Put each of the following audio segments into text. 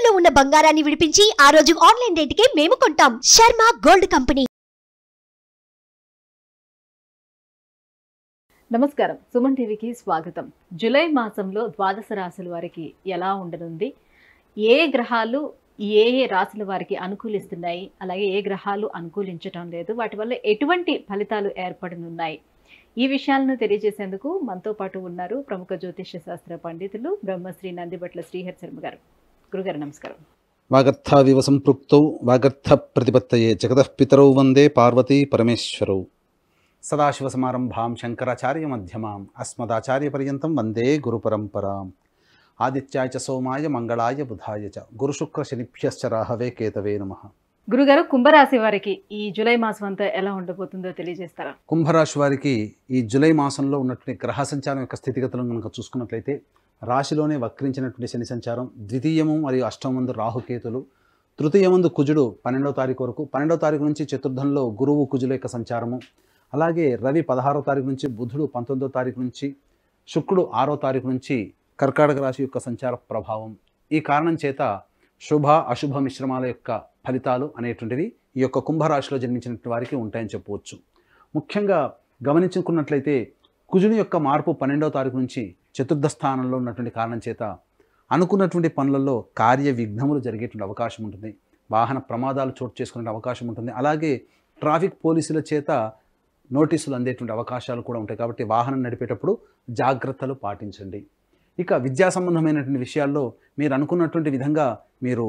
తాకట్టులో ఉన్న బంగారాన్ని విడిపించి ఆ రోజు ఆన్లైన్ రేటుకే మేము కొంటాం. Sharma gold company. నమస్కారం, సుమన్ టీవీకి స్వాగతం. జూలై మాసంలో ద్వాదశ రాశుల వారికి ఎలా ఉండనుంది, ఏ గ్రహాలు ఏ రాశుల వారికి అనుకూలిస్తున్నాయి, అలాగే ఏ గ్రహాలు అనుకూలించటం లేదు, వాటి వల్ల ఎటువంటి ఫలితాలు ఏర్పడనున్నాయి, ఈ విషయాలను తెలియజేసేందుకు మనతో పాటు ఉన్నారు ప్రముఖ జ్యోతిష్య శాస్త్ర పండితులు బ్రహ్మశ్రీ నందిబట్ల శ్రీహరి శర్మ గారు. గురుగారు నమస్కారం. వాగర్థావివ సంపృక్తౌ వాగర్థ ప్రతిపత్తయే జగతః పితరౌ వందే పార్వతీ పరమేశ్వరౌ. సదాశివసమారంభాం శంకరాచార్య మధ్యమాం అస్మదాచార్య పర్యంతం వందే గురుపరంపరాం. ఆదిత్యాయ చ సోమాయ మంగళాయ బుధాయ చ గురుశుక్ర శనిభ్యశ్చ రాహవే కేతవే నమః. గురుగారు, కుంభరాశి వారికి ఈ జూలై మాసం అంతా ఎలా ఉండబోతుందో తెలియజేస్తారా? కుంభరాశి వారికి ఈ జూలై మాసంలో ఉన్నటువంటి గ్రహ సంచారం యొక్క స్థితిగతులను కనుక చూసుకున్నట్లయితే, రాశిలోనే వక్రించినటువంటి శని సంచారం, ద్వితీయము మరియు అష్టమందు రాహుకేతులు, తృతీయమందు కుజుడు 12వ తారీఖు వరకు, 12వ తారీఖు నుంచి చతుర్థంలో గురువు కుజుల యొక్క సంచారము, అలాగే రవి 16వ తారీఖు నుంచి, బుధుడు 19వ తారీఖు నుంచి, శుక్రుడు 6వ తారీఖు నుంచి కర్కాటక రాశి యొక్క సంచార ప్రభావం. ఈ కారణం చేత శుభ అశుభ మిశ్రమాల యొక్క ఫలితాలు అనేటువంటివి ఈ యొక్క కుంభరాశిలో జన్మించినటువంటి వారికి ఉంటాయని చెప్పవచ్చు. ముఖ్యంగా గమనించుకున్నట్లయితే కుజుని యొక్క మార్పు 12వ తారీఖు నుంచి చతుర్థ స్థానంలో ఉన్నటువంటి కారణం చేత అనుకున్నటువంటి పనులలో కార్య విఘ్నములు జరిగేటువంటి అవకాశం ఉంటుంది, వాహన ప్రమాదాలు చోటు చేసుకునే అవకాశం ఉంటుంది, అలాగే ట్రాఫిక్ పోలీసుల చేత నోటీసులు అందేటువంటి అవకాశాలు కూడా ఉంటాయి. కాబట్టి వాహనం నడిపేటప్పుడు జాగ్రత్తలు పాటించండి. ఇక విద్యా సంబంధమైనటువంటి విషయాల్లో మీరు అనుకున్నటువంటి విధంగా మీరు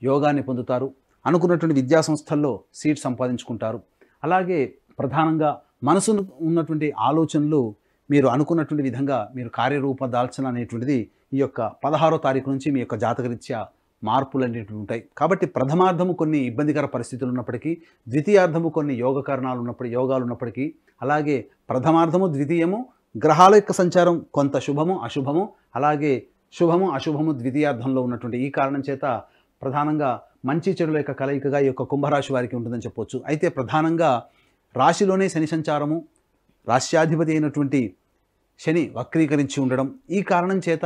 యోగాన్ని పొందుతారు, అనుకున్నటువంటి విద్యా సంస్థల్లో సీట్ సంపాదించుకుంటారు. అలాగే ప్రధానంగా మనసు ఉన్నటువంటి ఆలోచనలు మీరు అనుకున్నటువంటి విధంగా మీరు కార్యరూప దాల్చన అనేటువంటిది ఈ యొక్క 16వ తారీఖు నుంచి మీ యొక్క జాతకరీత్యా మార్పులు అనేటివి ఉంటాయి. కాబట్టి ప్రథమార్థము కొన్ని ఇబ్బందికర పరిస్థితులు ఉన్నప్పటికీ, ద్వితీయార్థము కొన్ని యోగాలు ఉన్నప్పటికీ, అలాగే ప్రథమార్థము ద్వితీయము గ్రహాల యొక్క సంచారం కొంత శుభము అశుభము, అలాగే శుభము అశుభము ద్వితీయార్థంలో ఉన్నటువంటి ఈ కారణం చేత ప్రధానంగా మంచి చెడుల యొక్క కలయికగా ఈ యొక్క కుంభరాశి వారికి ఉంటుందని చెప్పవచ్చు. అయితే ప్రధానంగా రాశిలోనే శని సంచారము, రాశ్యాధిపతి అయినటువంటి శని వక్రీకరించి ఉండడం, ఈ కారణం చేత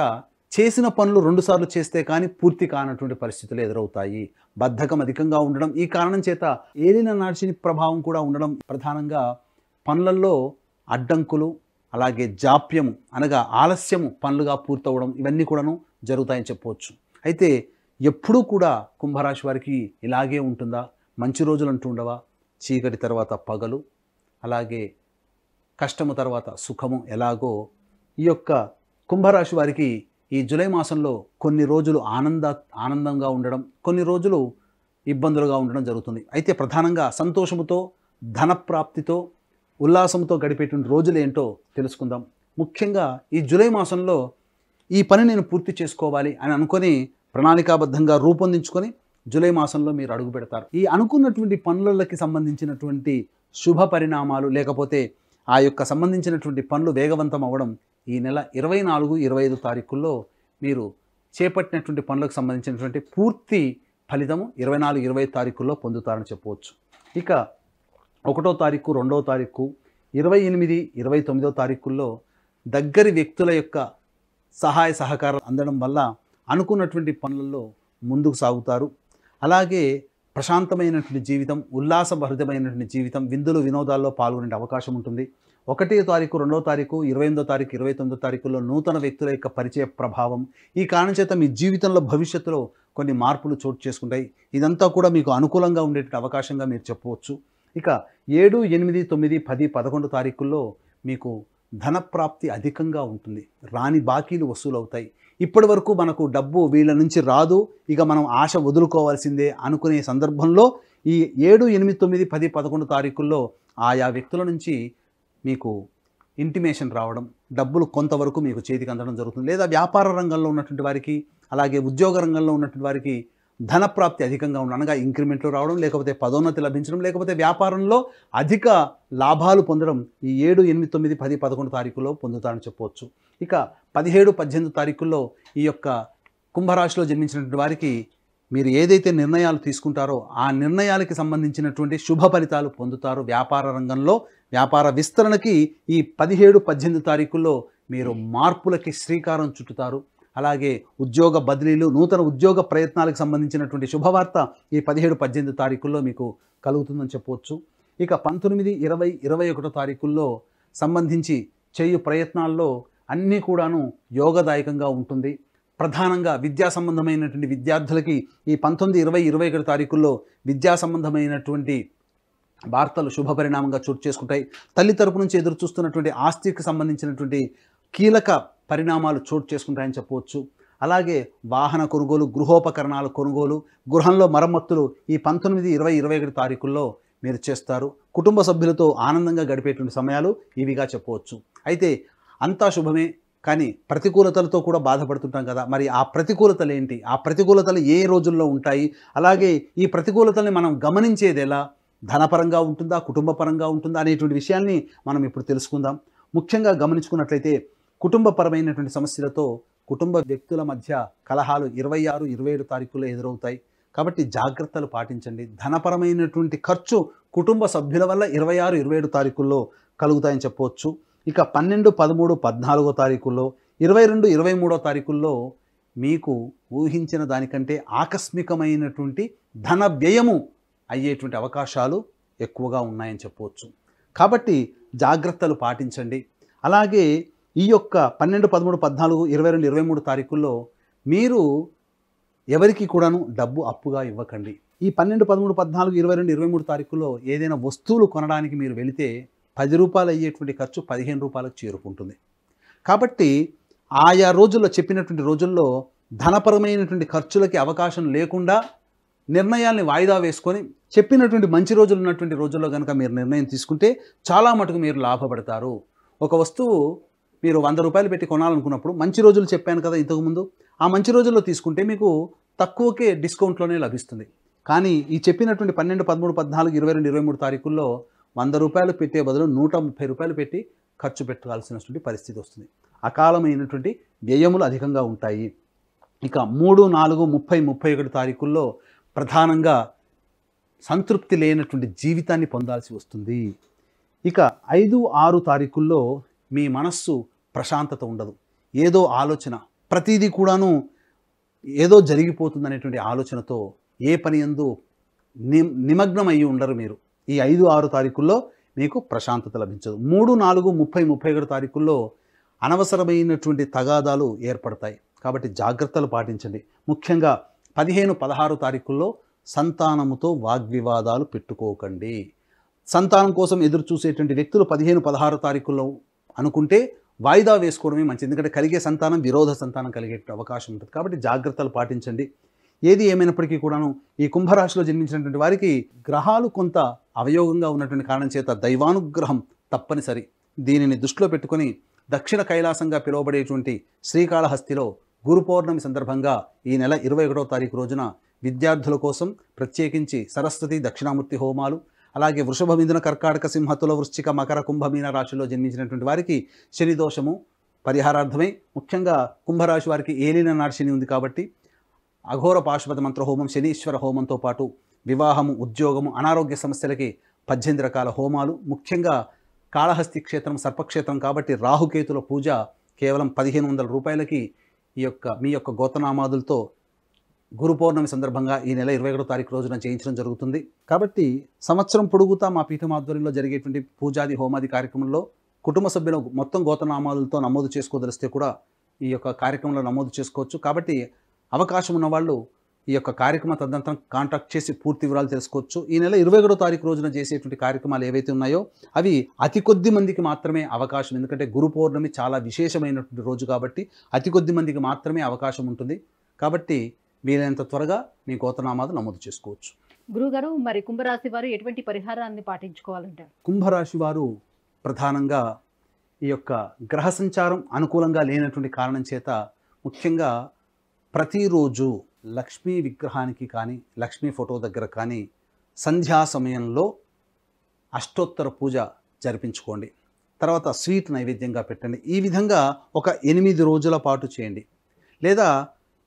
చేసిన పనులు 2 సార్లు చేస్తే కానీ పూర్తి కానటువంటి పరిస్థితులు ఎదురవుతాయి. బద్ధకం అధికంగా ఉండడం, ఈ కారణం చేత ఏలిన నాశని ప్రభావం కూడా ఉండడం, ప్రధానంగా పనులలో అడ్డంకులు, అలాగే జాప్యము అనగా ఆలస్యము పనులుగా పూర్తవడం, ఇవన్నీ కూడాను జరుగుతాయని చెప్పవచ్చు. అయితే ఎప్పుడూ కూడా కుంభరాశి వారికి ఇలాగే ఉంటుందా? మంచి రోజులు అంటూ ఉండవా? చీకటి తర్వాత పగలు, అలాగే కష్టము తర్వాత సుఖము ఎలాగో ఈ యొక్క కుంభరాశి వారికి ఈ జూలై మాసంలో కొన్ని రోజులు ఆనందంగా ఉండడం, కొన్ని రోజులు ఇబ్బందులుగా ఉండడం జరుగుతుంది. అయితే ప్రధానంగా సంతోషముతో, ధనప్రాప్తితో, ఉల్లాసంతో గడిపేటువంటి రోజులు ఏంటో తెలుసుకుందాం. ముఖ్యంగా ఈ జూలై మాసంలో ఈ పని నేను పూర్తి చేసుకోవాలి అని అనుకొని ప్రణాళికాబద్ధంగా రూపొందించుకొని జూలై మాసంలో మీరు అడుగు పెడతారు. ఈ అనుకున్నటువంటి పనులకి సంబంధించినటువంటి శుభ పరిణామాలు, లేకపోతే ఆ యొక్క సంబంధించినటువంటి పనులు వేగవంతం అవ్వడం ఈ నెల 24, 25 తారీఖుల్లో మీరు చేపట్టినటువంటి పనులకు సంబంధించినటువంటి పూర్తి ఫలితము 24, 25 తారీఖుల్లో పొందుతారని చెప్పవచ్చు. ఇక 1వ తారీఖు, 2వ తారీఖు, 28, 29వ తారీఖుల్లో దగ్గరి వ్యక్తుల యొక్క సహాయ సహకారాలు అందడం వల్ల అనుకున్నటువంటి పనులలో ముందుకు సాగుతారు. అలాగే ప్రశాంతమైనటువంటి జీవితం, ఉల్లాసభరితమైనటువంటి జీవితం, విందులు వినోదాల్లో పాల్గొనే అవకాశం ఉంటుంది. 1వ తారీఖు, 2వ తారీఖు, 28వ తారీఖు, 29వ తారీఖుల్లో నూతన వ్యక్తుల యొక్క పరిచయ ప్రభావం, ఈ కారణం చేత మీ జీవితంలో భవిష్యత్తులో కొన్ని మార్పులు చోటు చేసుకుంటాయి. ఇదంతా కూడా మీకు అనుకూలంగా ఉండేటువంటి అవకాశంగా మీరు చెప్పవచ్చు. ఇక 7, 8, 9, 10, 11 తారీఖుల్లో మీకు ధనప్రాప్తి అధికంగా ఉంటుంది, రాని బాకీలు వసూలు అవుతాయి. ఇప్పటి వరకు మనకు డబ్బు వీళ్ళ నుంచి రాదు, ఇక మనం ఆశ వదులుకోవాల్సిందే అనుకునే సందర్భంలో ఈ 7, 8, 9, 10, 11 తారీఖుల్లో ఆయా వ్యక్తుల నుంచి మీకు ఇంటిమేషన్ రావడం, డబ్బులు కొంతవరకు మీకు చేతికి అందడం జరుగుతుంది. లేదా వ్యాపార రంగంలో ఉన్నటువంటి వారికి, అలాగే ఉద్యోగ రంగంలో ఉన్నటువంటి వారికి ధనప్రాప్తి అధికంగా ఉండడం, అనగా ఇంక్రిమెంట్లు రావడం, లేకపోతే పదోన్నతి లభించడం, లేకపోతే వ్యాపారంలో అధిక లాభాలు పొందడం ఈ 7, 8, 9, 10, 11 తారీఖుల్లో పొందుతారని చెప్పవచ్చు. ఇక 17, 18 తారీఖుల్లో ఈ యొక్క కుంభరాశిలో జన్మించినటువంటి వారికి మీరు ఏదైతే నిర్ణయాలు తీసుకుంటారో ఆ నిర్ణయాలకి సంబంధించినటువంటి శుభ ఫలితాలు పొందుతారు. వ్యాపార రంగంలో వ్యాపార విస్తరణకి ఈ 17, 18 తారీఖుల్లో మీరు మార్పులకి శ్రీకారం చుట్టుతారు. అలాగే ఉద్యోగ బదిలీలు, నూతన ఉద్యోగ ప్రయత్నాలకు సంబంధించినటువంటి శుభవార్త ఈ 17, 18 తారీఖుల్లో మీకు కలుగుతుందని చెప్పవచ్చు. ఇక 19, 20, 21 తారీఖుల్లో సంబంధించి చేయు ప్రయత్నాల్లో అన్నీ కూడాను యోగదాయకంగా ఉంటుంది. ప్రధానంగా విద్యా సంబంధమైనటువంటి విద్యార్థులకి ఈ 19, 20, 21 తారీఖుల్లో విద్యా సంబంధమైనటువంటి వార్తలు శుభపరిణామంగా చోటు చేసుకుంటాయి. తల్లి తరపు నుంచి ఎదురు చూస్తున్నటువంటి ఆస్తికి సంబంధించినటువంటి కీలక పరిణామాలు చోటు చేసుకుంటాయని చెప్పవచ్చు. అలాగే వాహన కొనుగోలు, గృహోపకరణాల కొనుగోలు, గృహంలో మరమ్మతులు ఈ 19, 20, 21 తారీఖుల్లో మీరు చేస్తారు. కుటుంబ సభ్యులతో ఆనందంగా గడిపేటువంటి సమయాలు ఇవిగా చెప్పవచ్చు. అయితే అంతా శుభమే, కానీ ప్రతికూలతలతో కూడా బాధపడుతుంటాం కదా. మరి ఆ ప్రతికూలతలు ఏంటి, ఆ ప్రతికూలతలు ఏ రోజుల్లో ఉంటాయి, అలాగే ఈ ప్రతికూలతల్ని మనం గమనించేది ఎలా, ధనపరంగా ఉంటుందా, కుటుంబపరంగా ఉంటుందా అనేటువంటి విషయాల్ని మనం ఇప్పుడు తెలుసుకుందాం. ముఖ్యంగా గమనించుకున్నట్లయితే కుటుంబపరమైనటువంటి సమస్యలతో కుటుంబ వ్యక్తుల మధ్య కలహాలు 26, 27 తారీఖుల్లో ఎదురవుతాయి. కాబట్టి జాగ్రత్తలు పాటించండి. ధనపరమైనటువంటి ఖర్చు కుటుంబ సభ్యుల వల్ల 26, 27 తారీఖుల్లో కలుగుతాయని చెప్పవచ్చు. ఇక 12, 13, 14 తారీఖుల్లో, 22, 23 తారీఖుల్లో మీకు ఊహించిన దానికంటే ఆకస్మికమైనటువంటి ధన వ్యయము అయ్యేటువంటి అవకాశాలు ఎక్కువగా ఉన్నాయని చెప్పవచ్చు. కాబట్టి జాగ్రత్తలు పాటించండి. అలాగే ఈ యొక్క 12, 13, 14, 22, 23 తారీఖుల్లో మీరు ఎవరికి కూడాను డబ్బు అప్పుగా ఇవ్వకండి. ఈ 12, 13, 14, 22, 23 తారీఖుల్లో ఏదైనా వస్తువులు కొనడానికి మీరు వెళితే 10 రూపాయలు అయ్యేటువంటి ఖర్చు 15 రూపాయలకు చేరుకుంటుంది. కాబట్టి ఆయా రోజుల్లో, చెప్పినటువంటి రోజుల్లో ధనపరమైనటువంటి ఖర్చులకి అవకాశం లేకుండా నిర్ణయాల్ని వాయిదా వేసుకొని చెప్పినటువంటి మంచి రోజులు ఉన్నటువంటి రోజుల్లో కనుక మీరు నిర్ణయం తీసుకుంటే చాలా మటుకు మీరు లాభపడతారు. ఒక వస్తువు మీరు 100 రూపాయలు పెట్టి కొనాలనుకున్నప్పుడు మంచి రోజులు చెప్పాను కదా ఇంతకుముందు, ఆ మంచి రోజుల్లో తీసుకుంటే మీకు తక్కువకే డిస్కౌంట్లోనే లభిస్తుంది. కానీ ఈ చెప్పినటువంటి 12, 13, 14, 22, 23 తారీఖుల్లో 100 రూపాయలు పెట్టే బదులు 130 రూపాయలు పెట్టి ఖర్చు పెట్టాల్సినటువంటి పరిస్థితి వస్తుంది. అకాలమైనటువంటి వ్యయములు అధికంగా ఉంటాయి. ఇక 3, 4, 30, 31 తారీఖుల్లో ప్రధానంగా సంతృప్తి లేనటువంటి జీవితాన్ని పొందాల్సి వస్తుంది. ఇక 5, 6 తారీఖుల్లో మీ మనస్సు ప్రశాంతత ఉండదు. ఏదో ఆలోచన, ప్రతిదీ కూడాను ఏదో జరిగిపోతుందనేటువంటి ఆలోచనతో ఏ పని యందు నిమగ్నం అయ్యి ఉండరు మీరు. ఈ 5, 6 తారీఖుల్లో మీకు ప్రశాంతత లభించదు. 3, 4, 30, 31 తారీఖుల్లో అనవసరమైనటువంటి తగాదాలు ఏర్పడతాయి. కాబట్టి జాగ్రత్తలు పాటించండి. ముఖ్యంగా 15, 16 తారీఖుల్లో సంతానముతో వాగ్వివాదాలు పెట్టుకోకండి. సంతానం కోసం ఎదురు చూసేటువంటి వ్యక్తులు 15, 16 తారీఖుల్లో అనుకుంటే వాయిదా వేసుకోవడమే మంచిది. ఎందుకంటే కలిగే సంతానం విరోధ సంతానం కలిగే అవకాశం ఉంటుంది. కాబట్టి జాగ్రత్తలు పాటించండి. ఏది ఏమైనప్పటికీ కూడాను ఈ కుంభరాశిలో జన్మించినటువంటి వారికి గ్రహాలు కొంత అవయోగంగా ఉన్నటువంటి కారణం చేత దైవానుగ్రహం తప్పనిసరి. దీనిని దృష్టిలో పెట్టుకొని దక్షిణ కైలాసంగా పిలువబడేటువంటి శ్రీకాళహస్తిలో గురు పౌర్ణమి సందర్భంగా ఈ నెల 21వ తారీఖు రోజున విద్యార్థుల కోసం ప్రత్యేకించి సరస్వతి దక్షిణామూర్తి హోమాలు, అలాగే వృషభ, మిథున, కర్కాటక, సింహ, తుల, వృశ్చిక, మకర, కుంభ, మీన రాశిలో జన్మించినటువంటి వారికి శని దోషము పరిహారార్థమై, ముఖ్యంగా కుంభరాశి వారికి ఏలిన నాటి శని ఉంది కాబట్టి అఘోర పాశుపత మంత్ర హోమం, శనీశ్వర హోమంతో పాటు వివాహము, ఉద్యోగము, అనారోగ్య సమస్యలకి 18 రకాల హోమాలు, ముఖ్యంగా కాళహస్తి క్షేత్రం సర్పక్షేత్రం కాబట్టి రాహుకేతుల పూజ కేవలం 1500 రూపాయలకి మీ యొక్క గోత్రనామాదులతో గురు పౌర్ణమి సందర్భంగా ఈ నెల 21వ తారీఖు రోజున చేయించడం జరుగుతుంది. కాబట్టి సంవత్సరం పొడుగుతా మా పీఠం ఆధ్వర్యంలో జరిగేటువంటి పూజాది హోమాది కార్యక్రమంలో కుటుంబ సభ్యుల మొత్తం గోత్రనామాలతో నమోదు చేసుకోదలిస్తే కూడా ఈ యొక్క కార్యక్రమంలో నమోదు చేసుకోవచ్చు. కాబట్టి అవకాశం ఉన్నవాళ్ళు ఈ యొక్క కార్యక్రమం తదనంతరం కాంటాక్ట్ చేసి పూర్తి వివరాలు తెలుసుకోవచ్చు. ఈ నెల 21వ తారీఖు రోజున చేసేటువంటి కార్యక్రమాలు ఏవైతే ఉన్నాయో అవి అతి కొద్ది మందికి మాత్రమే అవకాశం. ఎందుకంటే గురు పౌర్ణమి చాలా విశేషమైనటువంటి రోజు కాబట్టి అతి కొద్ది మందికి మాత్రమే అవకాశం ఉంటుంది. కాబట్టి వీలైనంత త్వరగా మీ గోత్రనామాలు నమోదు చేసుకోవచ్చు. గురుగారు, మరి కుంభరాశి వారు ఎటువంటి పరిహారాన్ని పాటించుకోవాలంటారు? కుంభరాశి వారు ప్రధానంగా ఈ యొక్క గ్రహ సంచారం అనుకూలంగా లేనటువంటి కారణం చేత ముఖ్యంగా ప్రతిరోజు లక్ష్మీ విగ్రహానికి కానీ లక్ష్మీ ఫోటో దగ్గర కానీ సంధ్యా సమయంలో అష్టోత్తర పూజ జరిపించుకోండి. తర్వాత స్వీట్ నైవేద్యంగా పెట్టండి. ఈ విధంగా ఒక 8 రోజుల పాటు చేయండి. లేదా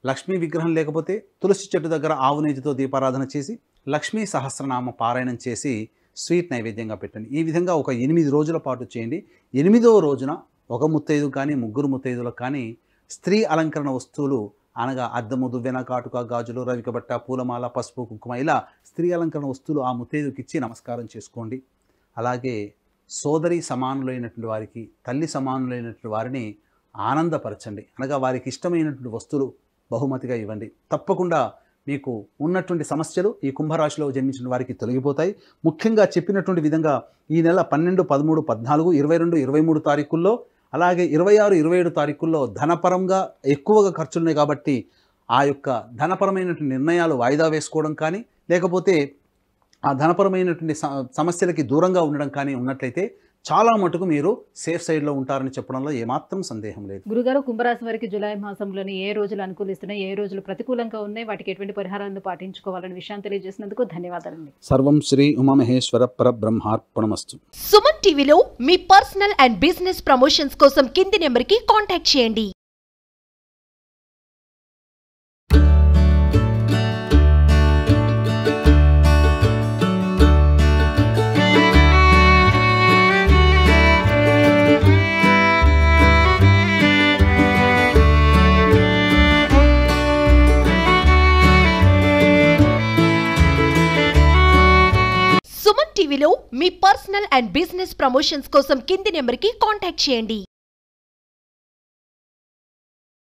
లక్ష్మీ విగ్రహం లేకపోతే తులసి చెట్టు దగ్గర ఆవు నేతితో దీపారాధన చేసి లక్ష్మీ సహస్రనామ పారాయణం చేసి స్వీట్ నైవేద్యంగా పెట్టండి. ఈ విధంగా ఒక 8 రోజుల పాటు చేయండి. 8వ రోజున ఒక ముత్తైదు కానీ 3 ముత్తైదులకు కానీ స్త్రీ అలంకరణ వస్తువులు అనగా అద్దము, దువ్వెన, కాటుక, గాజులు, రవికబట్ట, పూలమాల, పసుపు, కుంకుమ ఇలా స్త్రీ అలంకరణ వస్తువులు ఆ ముత్తైదుకి ఇచ్చి నమస్కారం చేసుకోండి. అలాగే సోదరి సమానులైనటువంటి వారికి, తల్లి సమానులైనటువంటి వారిని ఆనందపరచండి. అనగా వారికి ఇష్టమైనటువంటి వస్తువులు బహుమతిగా ఇవ్వండి. తప్పకుండా మీకు ఉన్నటువంటి సమస్యలు ఈ కుంభరాశిలో జన్మించిన వారికి తొలగిపోతాయి. ముఖ్యంగా చెప్పినటువంటి విధంగా ఈ నెల 12, 13, 14, 22, 23 తారీఖుల్లో, అలాగే 26, 27 తారీఖుల్లో ధనపరంగా ఎక్కువగా ఖర్చులున్నాయి కాబట్టి ఆ యొక్క ధనపరమైనటువంటి నిర్ణయాలు వాయిదా వేసుకోవడం కానీ, లేకపోతే ఆ ధనపరమైనటువంటి సమస్యలకి దూరంగా ఉండడం కానీ ఉన్నట్లయితే చాలా మటుకు మీరు సేఫ్ సైడ్లో ఉంటారని చెప్పడంలో ఏమాత్రం సందేహం లేదు. గురుగారు, కుంభరాశి వారికి జూలై మాసంలోని ఏ రోజులు అనుకూలిస్తున్నాయి, ఏ రోజులు ప్రతికూలంగా ఉన్నాయి, వాటికి ఎటువంటి పరిహారాలను పాటించుకోవాలనే విషయాన్ని తెలియజేసినందుకు ధన్యవాదాలండి. సర్వం శ్రీ ఉమామహేశ్వర పరబ్రహ్మార్పణమస్తు. సుమన్ టీవీలో మీ పర్సనల్ అండ్ బిజినెస్ ప్రమోషన్స్ కోసం కింది నెంబర్కి కాంటాక్ట్ చేయండి. సుమన్ టీవీలో మీ పర్సనల్ అండ్ బిజినెస్ ప్రమోషన్స్ కోసం కింది నెంబర్కి కాంటాక్ట్ చేయండి.